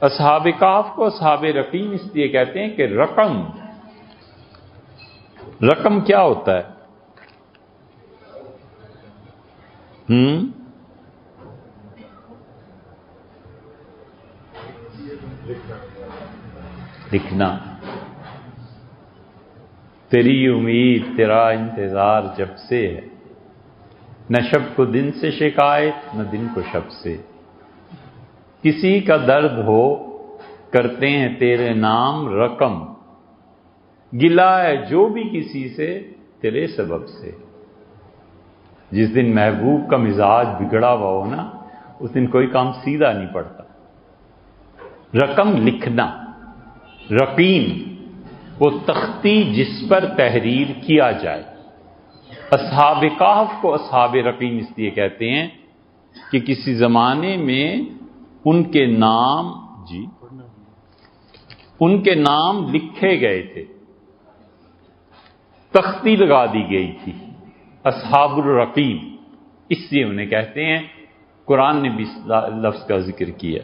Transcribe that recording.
اصحاب کہف کو اصحاب رقیم اس لیے کہتے ہیں کہ رقم کیا ہوتا ہے؟ لکھنا. تیری امید تیرا انتظار جب سے ہے، نہ شب کو دن سے شکایت نہ دن کو شب سے. کسی کا درد ہو کرتے ہیں تیرے نام رقم، گلہ ہے جو بھی کسی سے تیرے سبب سے. جس دن محبوب کا مزاج بگڑا ہوا ہو نا، اس دن کوئی کام سیدھا نہیں پڑتا. رقم لکھنا، رقیم وہ تختی جس پر تحریر کیا جائے. اصحاب کہف کو اصحاب رقیم اس لیے کہتے ہیں کہ کسی زمانے میں ان کے نام لکھے گئے تھے، تختی لگا دی گئی تھی. اصحاب الرقیم اس لیے انہیں کہتے ہیں. قرآن نے بھی اس لفظ کا ذکر کیا.